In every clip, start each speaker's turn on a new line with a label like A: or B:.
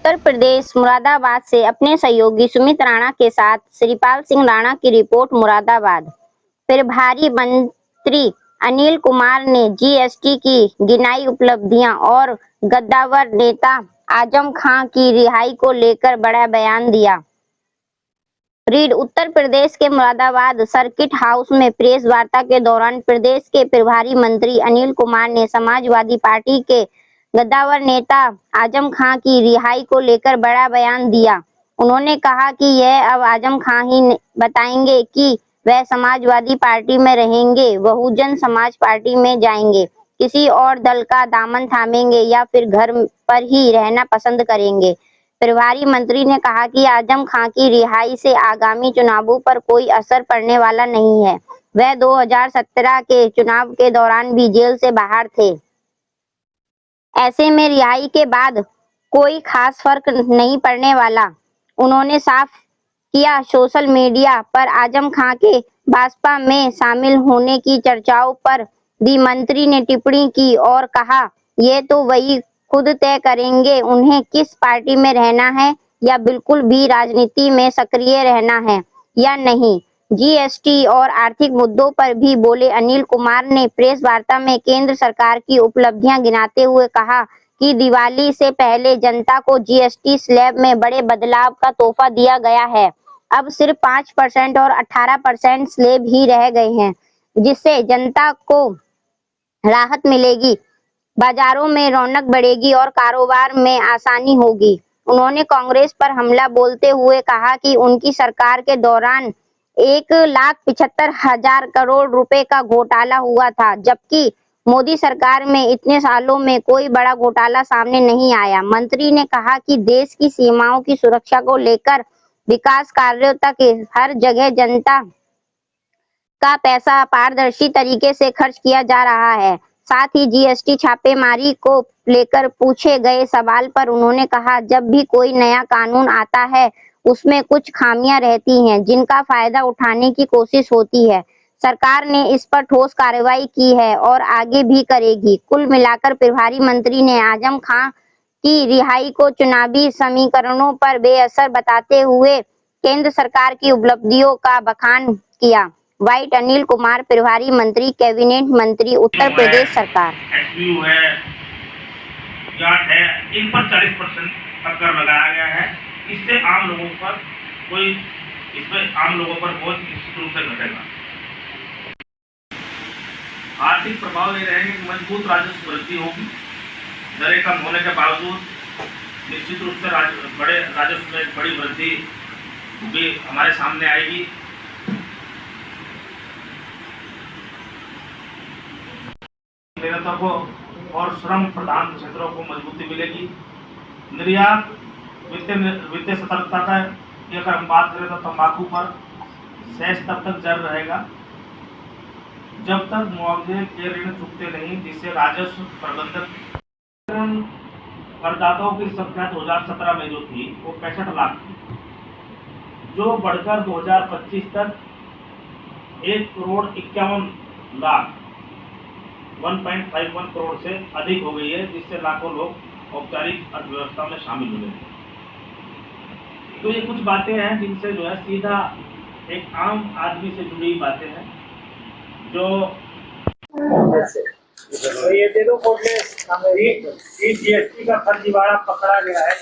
A: उत्तर प्रदेश मुरादाबाद से अपने सहयोगी सुमित राणा के साथ श्रीपाल सिंह राणा की रिपोर्ट मुरादाबाद। प्रभारी मंत्री अनिल कुमार ने जीएसटी की गिनाई उपलब्धियां और गद्दावर नेता आजम खां की रिहाई को लेकर बड़ा बयान दिया। रीड उत्तर प्रदेश के मुरादाबाद सर्किट हाउस में प्रेस वार्ता के दौरान प्रदेश के प्रभारी मंत्री अनिल कुमार ने समाजवादी पार्टी के गद्दावर नेता आजम खां की रिहाई को लेकर बड़ा बयान दिया। उन्होंने कहा कि यह अब आजम खां ही बताएंगे कि वह समाजवादी पार्टी में रहेंगे, बहुजन समाज पार्टी में जाएंगे, किसी और दल का दामन थामेंगे या फिर घर पर ही रहना पसंद करेंगे। प्रभारी मंत्री ने कहा कि आजम खां की रिहाई से आगामी चुनावों पर कोई असर पड़ने वाला नहीं है। वह 2017 के चुनाव के दौरान भी जेल से बाहर थे। ऐसे में रिहाई के बाद कोई खास फर्क नहीं पड़ने वाला। उन्होंने साफ किया सोशल मीडिया पर आजम खां के भाजपा में शामिल होने की चर्चाओं पर भी मंत्री ने टिप्पणी की और कहा, ये तो वही खुद तय करेंगे उन्हें किस पार्टी में रहना है या बिल्कुल भी राजनीति में सक्रिय रहना है या नहीं। जीएसटी और आर्थिक मुद्दों पर भी बोले अनिल कुमार ने प्रेस वार्ता में केंद्र सरकार की उपलब्धियां गिनाते हुए कहा कि दिवाली से पहले जनता को जीएसटी स्लैब में बड़े बदलाव का तोहफा दिया गया है। अब सिर्फ 5% और 18% स्लैब ही रह गए हैं, जिससे जनता को राहत मिलेगी, बाजारों में रौनक बढ़ेगी और कारोबार में आसानी होगी। उन्होंने कांग्रेस पर हमला बोलते हुए कहा कि उनकी सरकार के दौरान 1,75,000 करोड़ रुपए का घोटाला हुआ था, जबकि मोदी सरकार में इतने सालों में कोई बड़ा घोटाला सामने नहीं आया। मंत्री ने कहा कि देश की सीमाओं की सुरक्षा को लेकर विकास कार्यों तक हर जगह जनता का पैसा पारदर्शी तरीके से खर्च किया जा रहा है। साथ ही जीएसटी छापेमारी को लेकर पूछे गए सवाल पर उन्होंने कहा, जब भी कोई नया कानून आता है उसमें कुछ खामियां रहती हैं जिनका फायदा उठाने की कोशिश होती है। सरकार ने इस पर ठोस कार्रवाई की है और आगे भी करेगी। कुल मिलाकर प्रभारी मंत्री ने आजम खां की रिहाई को चुनावी समीकरणों पर बेअसर बताते हुए केंद्र सरकार की उपलब्धियों का बखान किया। वाइट अनिल कुमार, प्रभारी मंत्री, कैबिनेट मंत्री, उत्तर प्रदेश सरकार।
B: एसबीयू है या है, इन पर 40% का कर लगाया गया है। इससे आम लोगों पर बोझ निश्चित रूप से घटेगा। आर्थिक प्रभाव ये रहेंगे कि मजबूत राजस्व वृद्धि होगी। दरें कम होने के बावजूद निश्चित रूप से बड़े राजस्व में बड़ी वृद्धि भी हमारे सामने आएगी। निर्यातकों और श्रम प्रधान क्षेत्रों को मजबूती मिलेगी। निर्यात वित्तीय सतर्कता की अगर हम बात करें तो तंबाकू पर सेस तब तक जारी रहेगा जब तक मुआवजे के ऋण चुकते नहीं, जिससे राजस्व प्रबंधन करदाताओं की संख्या 2017 में जो थी वो 65 लाख थी, जो बढ़कर 2025 तक 1,51,00,000 1.51 करोड़ से अधिक हो गई है, जिससे लाखों लोग औपचारिक अर्थव्यवस्था में शामिल हुए हैं। तो ये कुछ बातें हैं जिनसे जो है सीधा एक आम आदमी से जुड़ी बातें हैं जो तो ये दे दो जीएसटी का फर्जीवाड़ा पकड़ा गया है,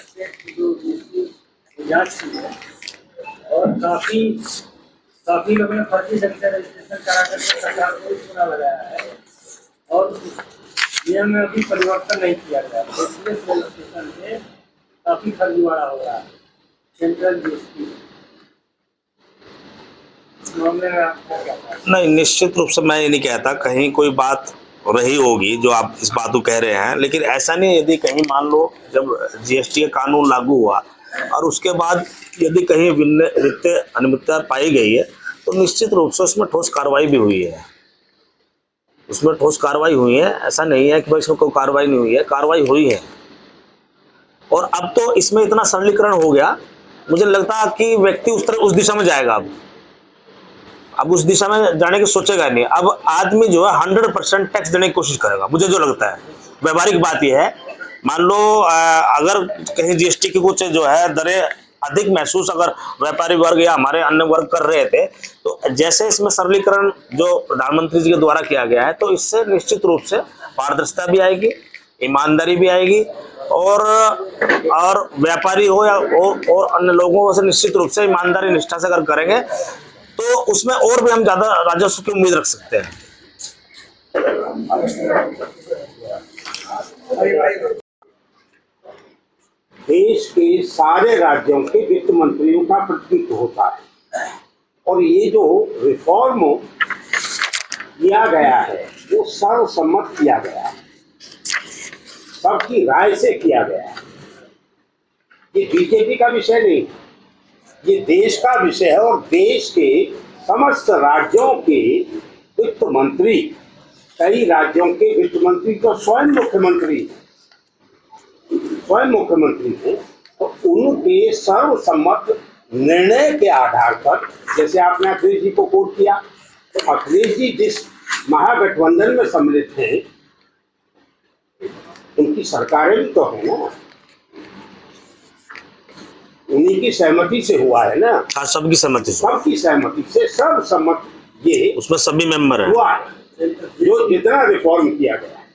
B: जांच की है और काफी लोगों ने फर्जी ढंग से रजिस्ट्रेशन करा कर सरकार को चुना लगाया है और नियम में अभी परिवर्तन नहीं किया गया, इसलिए रजिस्ट्रेशन से काफी फर्जीवाड़ा हो रहा है। सेंट्रल जीएसटी
C: नहीं, निश्चित रूप से मैं ये नहीं कहता कहीं कोई बात रही होगी जो आप इस बात को कह रहे हैं, लेकिन ऐसा नहीं। यदि कहीं मान लो जब जीएसटी का कानून लागू हुआ और उसके बाद यदि कहीं वित्तीय अनियमितता पाई गई है तो निश्चित रूप से उसमें ठोस कार्रवाई भी हुई है। उसमें ठोस कार्रवाई हुई है, ऐसा नहीं है कि भाई इसमें कोई कार्रवाई नहीं हुई है, कार्रवाई हुई है। और अब तो इसमें इतना सरलीकरण हो गया, मुझे लगता है कि व्यक्ति उस दिशा में जाएगा। अब उस दिशा में जाने की सोचेगा नहीं। अब आदमी जो है 100% टैक्स देने की कोशिश करेगा, मुझे जो लगता है। व्यवहारिक बात यह है मान लो अगर कहीं जीएसटी की कुछ जो है दरें अधिक महसूस अगर व्यापारी वर्ग या हमारे अन्य वर्ग कर रहे थे, तो जैसे इसमें सरलीकरण जो प्रधानमंत्री जी के द्वारा किया गया है, तो इससे निश्चित रूप से पारदर्शिता भी आएगी, ईमानदारी भी आएगी, और व्यापारी हो या और अन्य लोगों से निश्चित रूप से ईमानदारी निष्ठा से अगर करेंगे तो उसमें और भी हम ज्यादा राजस्व की उम्मीद रख सकते हैं।
D: देश के सारे राज्यों के वित्त मंत्रियों का प्रतिनिधित्व होता है और ये जो रिफॉर्म किया गया है वो सर्वसम्मत किया गया है, सबकी राय से किया गया है। ये बीजेपी का विषय नहीं, ये देश का विषय है और देश के समस्त राज्यों के वित्त मंत्री, कई राज्यों के वित्त मंत्री तो स्वयं मुख्यमंत्री थे, तो उनके सर्वसम्मत निर्णय के आधार पर, जैसे आपने अखिलेश जी को कोट किया, तो अखिलेश जी जिस महागठबंधन में सम्मिलित थे उनकी सरकारें भी तो है ना, उन्हीं की सहमति से हुआ है ना।
C: हाँ, सबकी सहमति से,
D: सबकी सहमति से सर्वसम्मत ये
C: उसमें सभी मेंबर हैं।
D: हुआ है जो जितना रिफॉर्म किया गया है।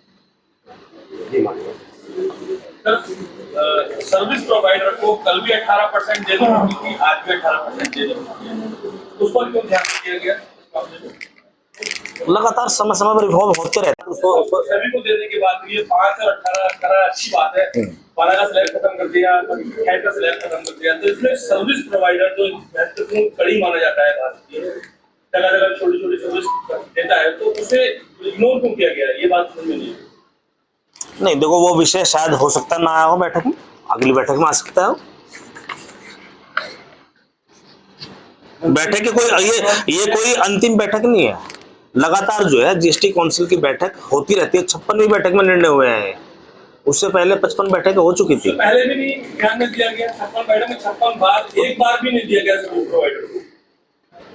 D: जी मानिए
E: सर्विस प्रोवाइडर को कल भी 18% देनी होती थी, आज भी 18% देनी होती है, उस पर क्यों ध्यान दिया गया?
C: लगातार समय समय पर रिफॉर्म होते रहते हैं, उसको
E: सभी को देने की बात हुई है। 5 और 18 अच्छी बात है, 12 का स्लैब खत्म कर दिया, 6 का स्लैब खत्म कर दिया, तो इसमें सर्विस प्रोवाइडर जो महत्वपूर्ण कड़ी माना जाता है भारत की, जगह जगह छोटी छोटी सर्विस देता है, तो उसे इग्नोर क्यों किया गया? ये बात समझ में नहीं।
C: नहीं, देखो वो विषय शायद हो सकता ना आया हो बैठक में, अगली बैठक में आ सकता है। बैठक की कोई ये कोई अंतिम बैठक नहीं है, लगातार जो है जीएसटी काउंसिल की बैठक होती रहती है। 56वीं बैठक में निर्णय हुए हैं, उससे पहले 55 बैठकें हो चुकी थी।
E: पहले भी नहीं ध्यान में दिया गया, 56 बैठक में 56 बार, एक बार भी नहीं दिया गया सर्विस प्रोवाइडर को।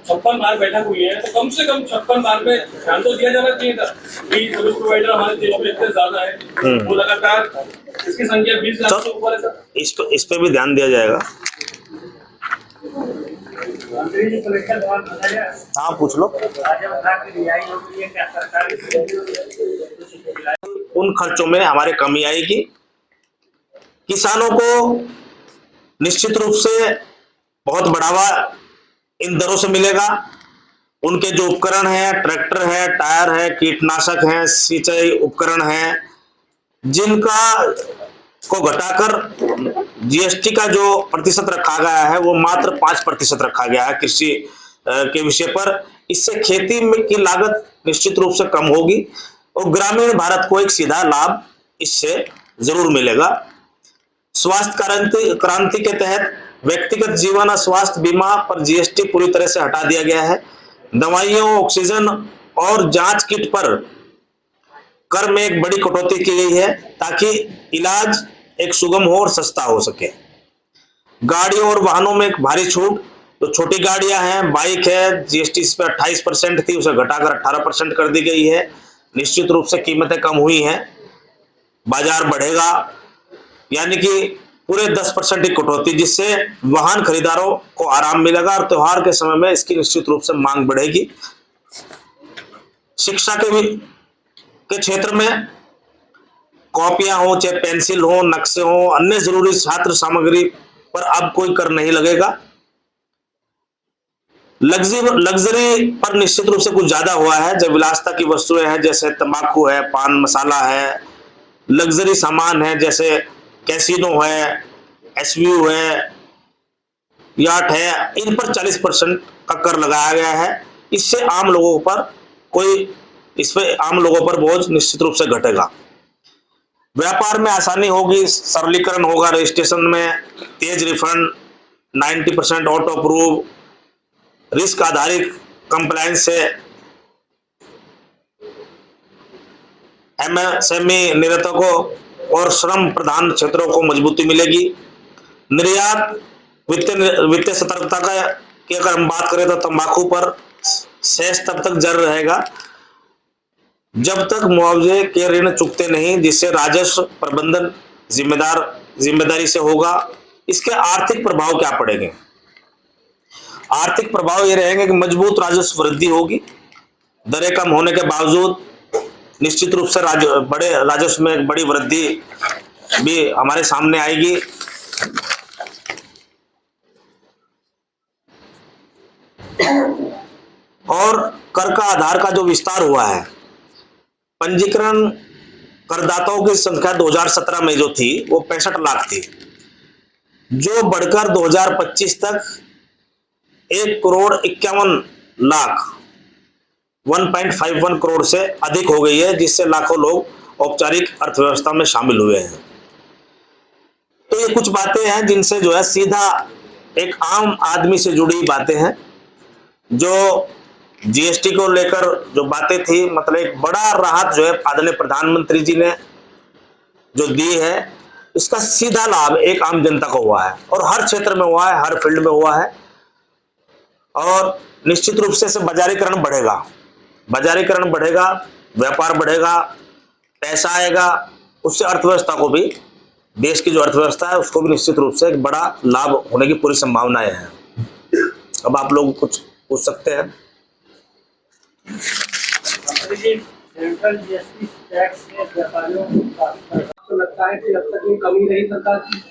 E: 56 बार बैठक हुई है, तो कम से कम 56 बार में ध्यान तो दिया जाना चाहिए था कि सर्विस प्रोवाइडर हमारे देश में इतने ज्यादा है, वो लगातार इसकी संख्या 20 लाख से ऊपर है सर।
C: इस पे भी ध्यान दिया जाएगा। हाँ, पूछ लो। उन खर्चों में हमारे कमी आएगी, किसानों को निश्चित रूप से बहुत बढ़ावा इन दरों से मिलेगा। उनके जो उपकरण है, ट्रैक्टर है, टायर है, कीटनाशक है, सिंचाई उपकरण है, जिनका को घटाकर जीएसटी का जो प्रतिशत रखा गया है वो मात्र 5% रखा गया है कृषि के विषय पर। इससे खेती में की लागत निश्चित रूप से कम होगी और ग्रामीण भारत को एक सीधा लाभ इससे जरूर मिलेगा। स्वास्थ्य क्रांति के तहत व्यक्तिगत जीवन और स्वास्थ्य बीमा पर जीएसटी पूरी तरह से हटा दिया गया है। दवाइयों, ऑक्सीजन और जांच किट पर कर में एक बड़ी कटौती की गई है ताकि इलाज एक सुगम हो और सस्ता हो सके। गाड़ियों और वाहनों में एक भारी छूट, तो छोटी गाड़ियां हैं, बाइक है, जीएसटी इस पर 28% थी, उसे घटाकर 18% कर दी गई है। निश्चित रूप से कीमतें कम हुई हैं, बाजार बढ़ेगा, यानी कि पूरे 10% की कटौती, जिससे वाहन खरीदारों को आराम मिलेगा और त्योहार के समय में इसकी निश्चित रूप से मांग बढ़ेगी। शिक्षा के क्षेत्र में कॉपियां हो, चाहे पेंसिल हो, नक्शे हो, अन्य जरूरी छात्र सामग्री पर अब कोई कर नहीं लगेगा। लग्जरी पर निश्चित रूप से कुछ ज्यादा हुआ है। जब विलासिता की वस्तुएं हैं जैसे तंबाकू है, पान मसाला है, लग्जरी सामान है जैसे कैसीनो है, एसवीयू है, याट है, इन पर 40% का कर लगाया गया है। इससे आम लोगों पर बोझ निश्चित रूप से घटेगा। व्यापार में आसानी होगी, सरलीकरण होगा, रजिस्ट्रेशन में तेज रिफंड, 90% ऑटो अप्रूव, रिस्क आधारित कंप्लायंस से एमएसएमई निर्यातकों और श्रम प्रधान क्षेत्रों को मजबूती मिलेगी। निर्यात वित्तीय सतर्कता की अगर हम बात करें तो तंबाकू पर शेष तब तक जारी रहेगा जब तक मुआवजे के ऋण चुकते नहीं, जिससे राजस्व प्रबंधन जिम्मेदारी से होगा। इसके आर्थिक प्रभाव क्या पड़ेंगे? आर्थिक प्रभाव ये रहेंगे कि मजबूत राजस्व वृद्धि होगी। दरें कम होने के बावजूद निश्चित रूप से बड़े राजस्व में एक बड़ी वृद्धि भी हमारे सामने आएगी। और कर का आधार का जो विस्तार हुआ है, पंजीकरण करदाताओं की संख्या 2017 में जो थी वो 65 लाख थी, जो बढ़कर 2025 तक 1,51,00,000 1.51 करोड़ से अधिक हो गई है, जिससे लाखों लोग औपचारिक अर्थव्यवस्था में शामिल हुए हैं। तो ये कुछ बातें हैं जिनसे जो है सीधा एक आम आदमी से जुड़ी बातें हैं। जो जीएसटी को लेकर जो बातें थी, मतलब एक बड़ा राहत जो है आदरणीय प्रधानमंत्री जी ने जो दी है, इसका सीधा लाभ एक आम जनता को हुआ है और हर क्षेत्र में हुआ है, हर फील्ड में हुआ है। और निश्चित रूप से इससे बाजारीकरण बढ़ेगा, व्यापार बढ़ेगा, पैसा आएगा, उससे अर्थव्यवस्था को भी, देश की जो अर्थव्यवस्था है उसको भी निश्चित रूप से एक बड़ा लाभ होने की पूरी संभावनाएं हैं। अब आप लोग कुछ पूछ सकते हैं।
F: सेंट्रल जीएसटी टैक्स में व्यापारियों को लगता है कि अब तक ये कमी रही सरकार की?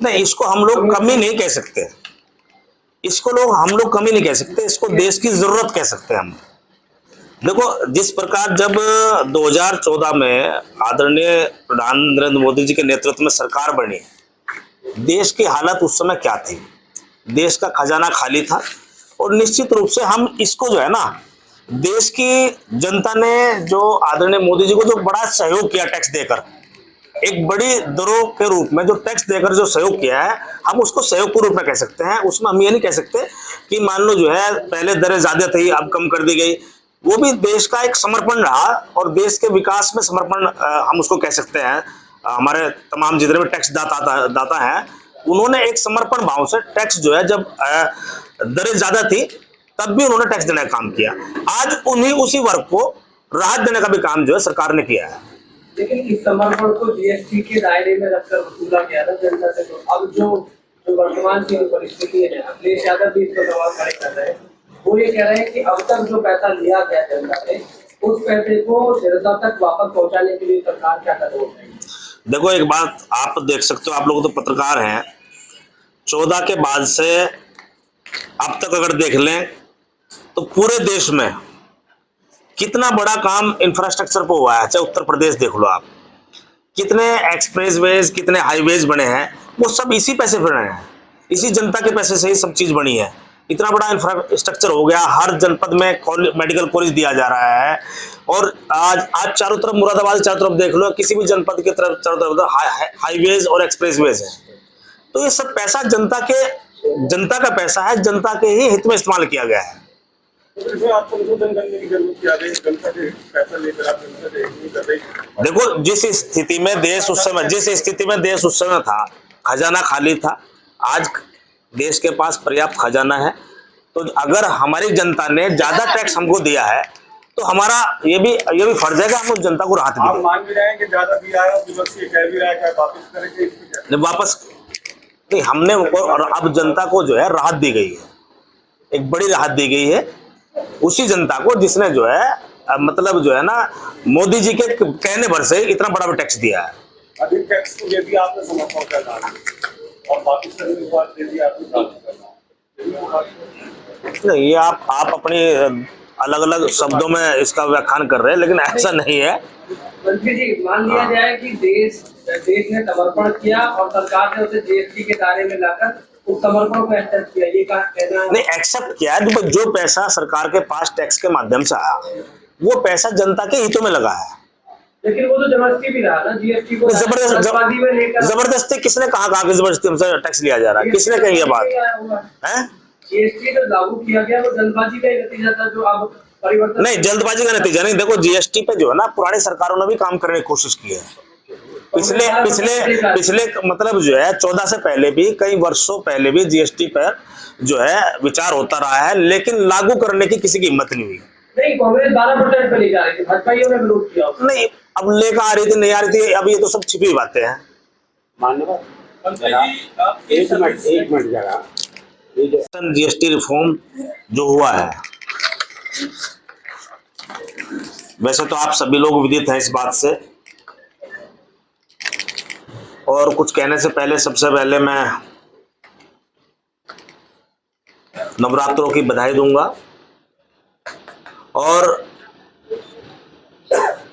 C: नहीं, इसको हम लोग कमी नहीं कह सकते, इसको देश की जरूरत कह सकते हैं हम। देखो, जिस प्रकार जब 2014 में आदरणीय प्रधानमंत्री नरेंद्र मोदी जी के नेतृत्व में सरकार बनी, देश की हालत उस समय क्या थी? देश का खजाना खाली था और निश्चित रूप से हम इसको जो है ना, देश की जनता ने जो आदरणीय मोदी जी को जो बड़ा सहयोग किया टैक्स देकर, एक बड़ी दरों के रूप में जो टैक्स देकर जो सहयोग किया है, हम उसको सहयोग के रूप में कह सकते हैं। उसमें हम ये नहीं कह सकते कि मान लो जो है पहले दरें ज्यादा थी अब कम कर दी गई। वो भी देश का एक समर्पण रहा और देश के विकास में समर्पण हम उसको कह सकते हैं। हमारे तमाम जितने भी टैक्स दाता हैं, उन्होंने एक समर्पण भाव से टैक्स जो है, जब दरें ज्यादा थी तब भी उन्होंने टैक्स देने का काम किया। आज उसी वर्ग को राहत देने का भी काम जो है सरकार ने किया है।
F: लेकिन इस समर्पण को जीएसटी के दायरे में रखकर वसूला गया था जनता से। तो अब जो वर्तमान की परिस्थिति है, अखिलेश यादव भी इसको सवाल खड़े कर रहे हैं। वो ये कह रहे हैं कि अब तक जो पैसा लिया गया जनता से, उस पैसे को जनता तक वापस पहुंचाने के लिए सरकार क्या कदम उठाएगी?
C: देखो, एक बात आप देख सकते हो, आप लोग तो पत्रकार हैं, 14 के बाद से अब तक अगर देख लें तो पूरे देश में कितना बड़ा काम इंफ्रास्ट्रक्चर पे हुआ है। चाहे उत्तर प्रदेश देख लो आप, कितने एक्सप्रेसवेज, कितने हाईवेज बने हैं, वो सब इसी पैसे पे बने हैं, इसी जनता के पैसे से ही सब चीज बनी है। इतना बड़ा इंफ्रास्ट्रक्चर हो गया, हर जनपद में मेडिकल कॉलेज दिया जा रहा है। और आज चारों तरफ, मुरादाबाद चारों तरफ देख लो, किसी भी जनपद की तरफ चारों तरफ हाईवेज और एक्सप्रेसवेज है। तो ये सब पैसा जनता का पैसा है, जनता के ही हित में इस्तेमाल किया गया है।
E: आप संशोधन करने की जरूरत क्या है? जनता से पैसा लेकर आप जनता से नहीं कर रहे।
C: देखो, जिस स्थिति में देश उस समय था, खजाना खाली था। आज देश के पास पर्याप्त खजाना है। तो अगर हमारी जनता ने ज्यादा टैक्स हमको दिया है तो हमारा ये भी फर्ज है कि हम उस जनता को राहत भी
E: आप मान भी रहे हैं कि ज्यादा दिया है, कह भी रहा है वापस करेंगे।
C: वापस नहीं, हमने अब जनता को जो है राहत दी गई है, एक बड़ी राहत दी गई है उसी जनता को जिसने जो है मतलब जो है ना, मोदी जी के कहने भर से इतना बड़ा टैक्स दिया है।
E: अधिक टैक्स को दे दिया आपने, समर्थन करना और वापस करने के बाद दे दिया आपने।
C: नहीं, ये आप अपनी अलग अलग शब्दों में इसका व्याख्यान कर रहे हैं, लेकिन ऐसा नहीं है।
F: मंत्री जी, मान लिया जाए कि देश ने समर्पण किया और सरकार ने उसे जीएसटी के दायरे में लाकर उस समर्पण को एक्सेप्ट किया, ये कहना है?
C: नहीं, एक्सेप्ट किया है। जो पैसा सरकार के पास टैक्स के माध्यम से आया, वो पैसा जनता के हितों में लगा है।
F: लेकिन वो तो जबरदस्ती भी रहा ना, जीएसटी को
C: जबरदस्ती किसने कहा कि जबरदस्ती हमसे टैक्स लिया जा रहा है? किसने कही ये बात है?
F: जीएसटी जो लागू किया गया वो जल्दबाजी का ही नतीजा था, जो अब परिवर्तन
C: नहीं, जल्दबाजी का नतीजा नहीं। देखो, जीएसटी पे जो है ना, पुरानी सरकारों ने भी काम करने की कोशिश की है। पिछले मतलब जो है 14 से पहले भी, कई वर्षों पहले भी जीएसटी पर जो है विचार होता रहा है, लेकिन लागू करने की किसी की हिम्मत नहीं हुई।
F: नहीं, कांग्रेस 12% पे ले जा रही थी, भाजपाइयों ने विरोध किया।
C: नहीं, अब लेकर आ रही थी, नहीं आ रही थी, अब ये तो सब छिपी बातें हैं।
D: मान्यवर
E: मंत्री जी, आपके
D: एक मिनट जरा, ये जो
C: जीएसटी रिफॉर्म जो हुआ है, वैसे तो आप सभी लोग विदित हैं इस बात से, और कुछ कहने से पहले सबसे पहले मैं नवरात्रों की बधाई दूंगा। और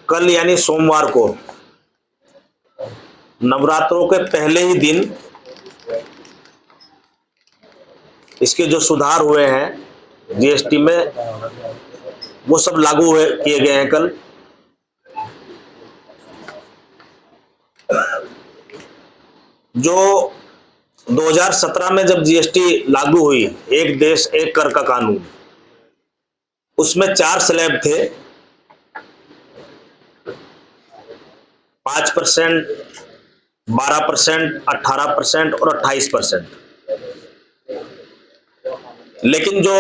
C: कल यानी सोमवार को नवरात्रों के पहले ही दिन इसके जो सुधार हुए हैं जीएसटी में, वो सब लागू किए गए हैं कल। जो 2017 में जब जीएसटी लागू हुई, एक देश एक कर का कानून, उसमें 4 स्लैब थे, 5%, 12%, 18% और 28%। लेकिन जो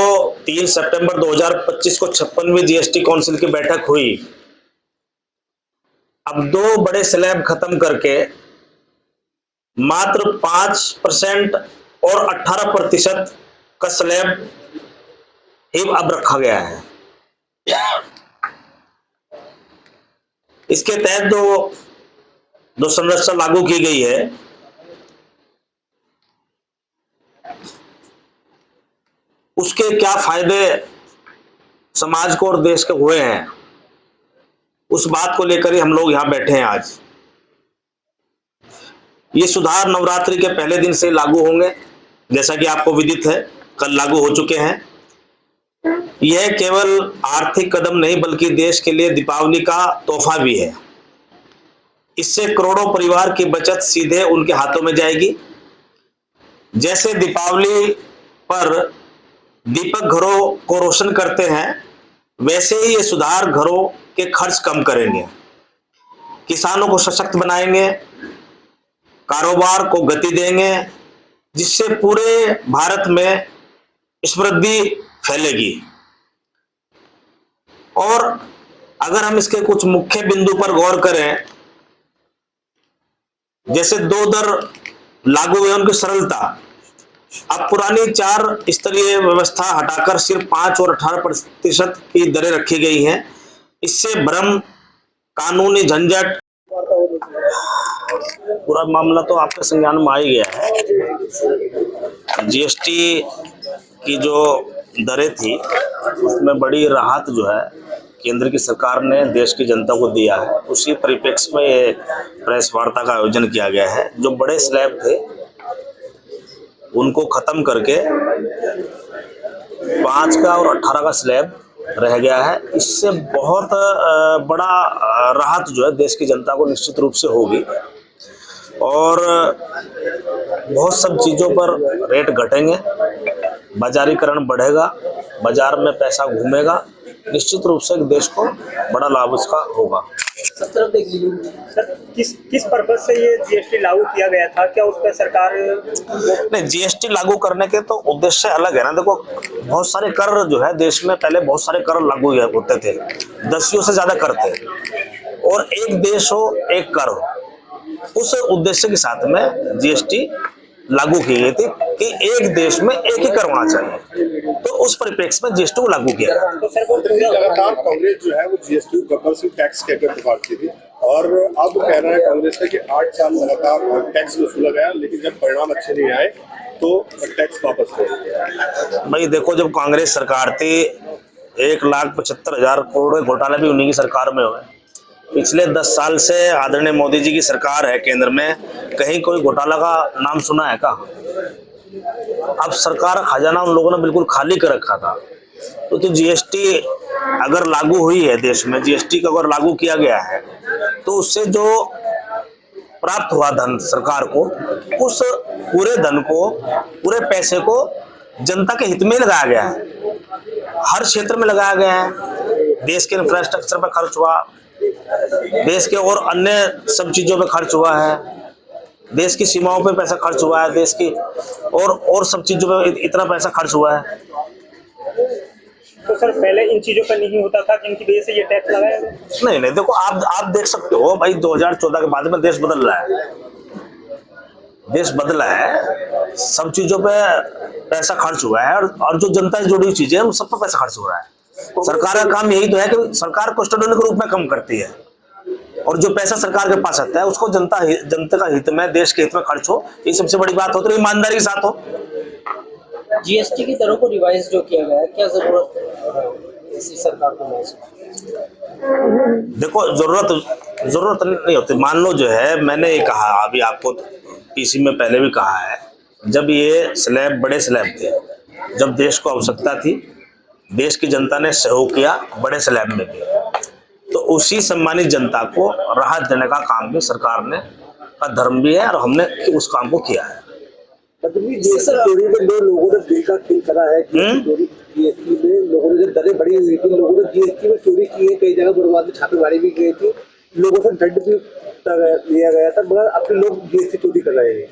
C: 3 सितंबर 2025 को 56वीं जीएसटी काउंसिल की बैठक हुई, अब 2 बड़े स्लैब खत्म करके मात्र 5% और 18% का स्लैब ही अब रखा गया है। इसके तहत जो संरचना लागू की गई है, उसके क्या फायदे समाज को और देश के हुए हैं, उस बात को लेकर ही हम लोग यहां बैठे हैं आज। ये सुधार नवरात्रि के पहले दिन से लागू होंगे, जैसा कि आपको विदित है, कल लागू हो चुके हैं। यह केवल आर्थिक कदम नहीं बल्कि देश के लिए दीपावली का तोहफा भी है। इससे करोड़ों परिवार की बचत सीधे उनके हाथों में जाएगी। जैसे दीपावली पर दीपक घरों को रोशन करते हैं, वैसे ही ये सुधार घरों के खर्च कम करेंगे, किसानों को सशक्त बनाएंगे, कारोबार को गति देंगे, जिससे पूरे भारत में समृद्धि फैलेगी। और अगर हम इसके कुछ मुख्य बिंदु पर गौर करें, जैसे 2 दर लागू हुए, उनकी सरलता, अब पुरानी 4 स्तरीय व्यवस्था हटाकर सिर्फ 5 और 18% की दरें रखी गई हैं। इससे भ्रम, कानूनी झंझट, पूरा मामला तो आपके संज्ञान में आ ही गया है। जीएसटी की जो दरें थी, उसमें बड़ी राहत जो है केंद्र की सरकार ने देश की जनता को दिया है। उसी परिप्रेक्ष्य में ये प्रेस वार्ता का आयोजन किया गया है। जो बड़े स्लैब थे उनको खत्म करके 5 का और 18 का स्लैब रह गया है। इससे बहुत बड़ा राहत जो है देश की जनता को निश्चित रूप से होगी, और बहुत सब चीज़ों पर रेट घटेंगे, बाजारीकरण बढ़ेगा, बाजार में पैसा घूमेगा, निश्चित रूप से देश को बड़ा लाभ इसका होगा।
G: सर, किस पर्पज से ये जीएसटी लागू किया गया था? क्या उस पर सरकार
C: नहीं, जीएसटी लागू करने के तो उद्देश्य अलग है ना। देखो, बहुत सारे कर जो है देश में, पहले बहुत सारे कर लागू होते थे, 10 से ज्यादा कर थे, और एक देश हो एक कर हो, उस उद्देश्य के साथ में जीएसटी लागू की गई थी कि एक देश में एक ही कर होना चाहिए। तो उस परिप्रेक्ष्य में जीएसटी को लागू किया।
G: तो सर
H: लगातार कांग्रेस जो है वो जीएसटी को कंपल्सरी टैक्स कहकर पुकारती थी, और अब कह रहा है कांग्रेस का कि 8 साल लगातार टैक्स वसूला गया, लेकिन जब परिणाम अच्छे नहीं आए तो टैक्स वापस हो गया।
C: भाई देखो, जब कांग्रेस सरकार थी 1,75,000 करोड़ के घोटाले भी उन्हीं की सरकार में हुए। पिछले 10 साल से आदरणीय मोदी जी की सरकार है केंद्र में, कहीं कोई घोटाला का नाम सुना है का? अब सरकार खजाना उन लोगों ने बिल्कुल खाली कर रखा था। तो जीएसटी अगर लागू हुई है देश में, जीएसटी को अगर लागू किया गया है, तो उससे जो प्राप्त हुआ धन सरकार को, उस पूरे धन को, पूरे पैसे को जनता के हित में लगाया गया है, हर क्षेत्र में लगाया गया है। देश के इंफ्रास्ट्रक्चर पर खर्च हुआ, देश के और अन्य सब चीजों पे खर्च हुआ है, देश की सीमाओं पे पैसा खर्च हुआ है, देश की और सब चीजों पे इतना पैसा खर्च हुआ है।
G: तो सर पहले इन चीजों पर नहीं होता था, जिनकी वजह से ये टैक्स लगाया?
C: नहीं, देखो, आप देख सकते हो भाई, 2014 के बाद में देश बदल रहा है। देश बदला है, सब चीजों पे पैसा खर्च हुआ है, और जो जनता से जुड़ी हुई चीजें हैं उन सब पे पैसा खर्च हो रहा है। सरकार का काम यही तो है कि सरकार कस्टोडियन के रूप में काम करती है, और जो पैसा सरकार के पास आता है उसको जनता का हित में, देश के हित में खर्च हो, ये सबसे बड़ी बात होती है, ईमानदारी के साथ हो।
I: जीएसटी की दरों को रिवाइज जो किया गया है, क्या जरूरत इसी सरकार को महसूस?
C: देखो, जरूरत नहीं होती। मान लो जो है, मैंने ये कहा अभी आपको पीसी में पहले भी कहा है, जब ये स्लैब बड़े स्लैब थे, जब देश को आवश्यकता थी, देश की जनता ने सहयोग किया बड़े स्लैब में भी, तो उसी सम्मानित जनता को राहत देने का काम भी सरकार ने का धर्म भी है, और हमने उस काम को किया है।
F: चोरी में लोगों ने दिल का खेल करा है। जीएसटी में लोगों ने जब दरें बढ़ी हुई थी, लोगों ने जीएसटी में चोरी की है, कई जगह बर्बाद में छापेमारी भी की थी, लोगों से दंड भी लिया गया था, मगर अब लोग जीएसटी चोरी कर रहे हैं।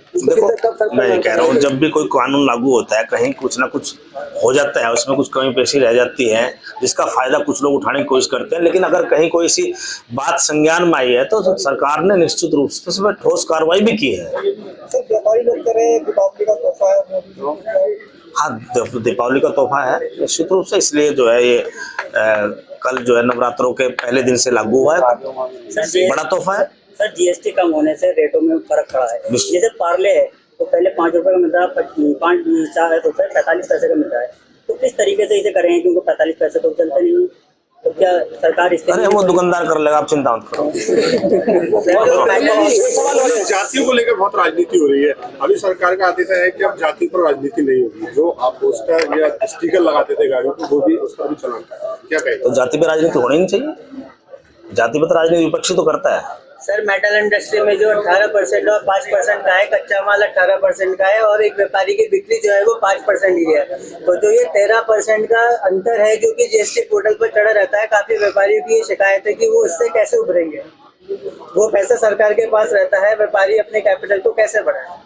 C: मैं कह रहा हूँ, जब भी कोई कानून लागू होता है, कहीं कुछ ना कुछ हो जाता है, उसमें कुछ कमी पेशी रह जाती है, जिसका फायदा कुछ लोग उठाने की कोशिश करते हैं, लेकिन अगर कहीं कोई सी बात संज्ञान में आई है तो सरकार ने निश्चित रूप से इसमें ठोस कार्रवाई भी की है।
G: व्यापारी लोग कह रहे हैं दीपावली का तोहफा है।
C: हाँ, दीपावली का तोहफा है निश्चित रूप से, इसलिए जो है ये कल जो है नवरात्रों के पहले दिन से लागू हुआ है, बड़ा तोहफा है।
I: सर, जीएसटी कम होने से रेटों में फर्क पड़ा है। जैसे पार्ले है तो पहले 5 रुपए का मिल रहा है, 4 रुपए 45 पैसे का मिल रहा है, तो किस तरीके से इसे करेंगे, क्योंकि 45 पैसे तो चलते नहीं, तो क्या सरकार इसके?
C: अरे वो दुकानदार कर लेगा, आप चिंता मत करो।
H: जातियों को लेकर बहुत राजनीति हो रही है। अभी सरकार का आदेश है कि अब जाति पर राजनीति नहीं होगी। जो आप पोस्टर या स्टिकर लगाते थे गाड़ियों को, वो भी उसका भी चलान है, क्या कहें?
C: तो जाति पर राजनीति होनी नहीं चाहिए। जाति पर राजनीति विपक्षी तो करता है।
I: सर, मेटल इंडस्ट्री में जो 18% और 5% का है, कच्चा माल 18% का है, और एक व्यापारी की बिक्री जो है वो 5% ही है, तो जो ये 13% का अंतर है जो कि जीएसटी पोर्टल पर चढ़ा रहता है, काफी व्यापारियों की शिकायत है कि वो इससे कैसे उभरेंगे। वो पैसा सरकार के पास रहता है, व्यापारी अपने कैपिटल को कैसे बढ़ाए,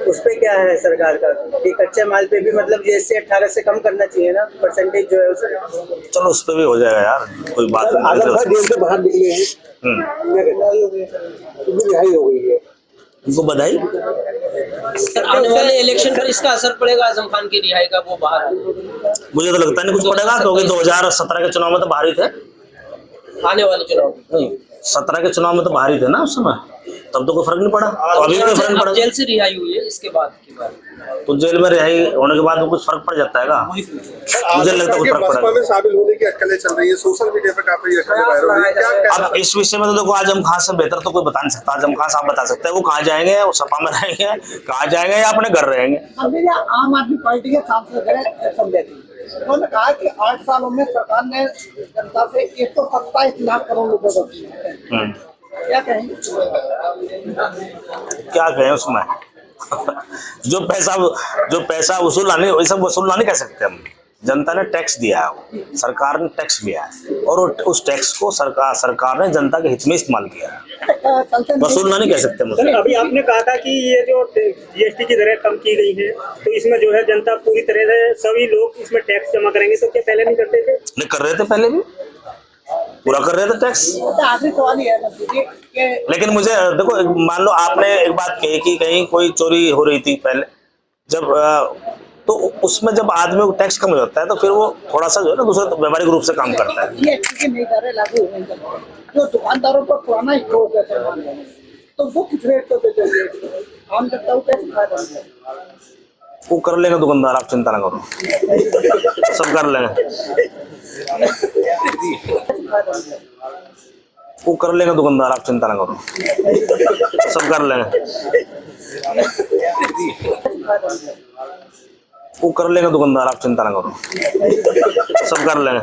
I: उस पे क्या है सरकार का कि कच्चे माल पे भी मतलब जीएसटी 18 से कम करना चाहिए ना, परसेंटेज जो है उससे।
C: चलो उस पे भी हो जाएगा यार, कोई बात
F: जेल से बाहर निकले हैं, रिहाई हो गई है,
C: उनको बधाई।
I: सर, आने वाले इलेक्शन पर इसका असर पड़ेगा आजम खान की रिहाई का? वो बाहर
C: मुझे तो लगता नहीं कुछ पड़ेगा, क्योंकि 2017 के चुनाव में तो बाहर ही थे।
I: आने वाले चुनाव
C: नहीं, 17 के चुनाव में तो बाहर ही थे ना उस समय, तब तो कोई फर्क नहीं पड़ा, तो अभी कोई फर्क नहीं पड़ा।
I: जेल से रिहाई हुई है, इसके बाद की बात,
C: तो जेल में रिहाई होने के बाद में कुछ फर्क पड़ जाता है का? मुझे लगता है कुछ फर्क पड़ेगा।
H: में शामिल होने की अटकलें चल रही है, सोशल मीडिया पे काफी अटकलें वायरल हो रही है, क्या कहना?
C: अब इस विषय में तो देखो, आजम खान से बेहतर तो कोई बता नहीं सकता। आजम खान साहब बता सकते हैं वो कहाँ जाएंगे, वो सपा में रहेंगे, कहाँ जाएंगे या अपने घर रहेंगे।
J: आम आदमी पार्टी के सांसद संजय सिंह, उन्होंने कहा कि 8 सालों में सरकार ने जनता से 127 लाख करोड़ रुपए बचाए। क्या कहेंगे?
C: क्या कहें उसमें? जो पैसा वसूलाने, वैसा वसूलना नहीं कह सकते हम। जनता ने टैक्स दिया है, सरकार ने टैक्स दिया है, और उस टैक्स को सरकार ने जनता के हित में इस्तेमाल किया है, वसूलना नहीं कह सकते मुझे।
G: अभी आपने कहा था कि ये जो जीएसटी की दरें कम की गई हैं, तो इसमें जो है जनता पूरी तरह से सभी लोग इसमें टैक्स जमा करेंगे, तो क्या पहले नहीं करते थे?
C: नहीं कर रहे थे, पहले भी पूरा कर रहे थे टैक्स। लेकिन मुझे देखो, मान लो आपने एक बात कही कि कहीं कोई चोरी हो रही थी पहले, जब तो उसमें जब आदमी को टैक्स कम हो जाता है तो फिर वो थोड़ा सा जो है ना दूसरे व्यावहारिक रूप से काम करता है।
J: जो दुकानदारों पर पुराना स्टॉक है तो वो किस रेट पे बेचेंगे, आम जनता को कैसे फायदा होगा?
C: वो कर लेंगे दुकानदार, आप चिंता ना करो, सब कर लेंगे, वो कर लेंगे दुकानदार, आप चिंता ना करो, सब कर लेंगे, वो कर लेंगे दुकानदार, आप चिंता ना करो, सब कर लेंगे।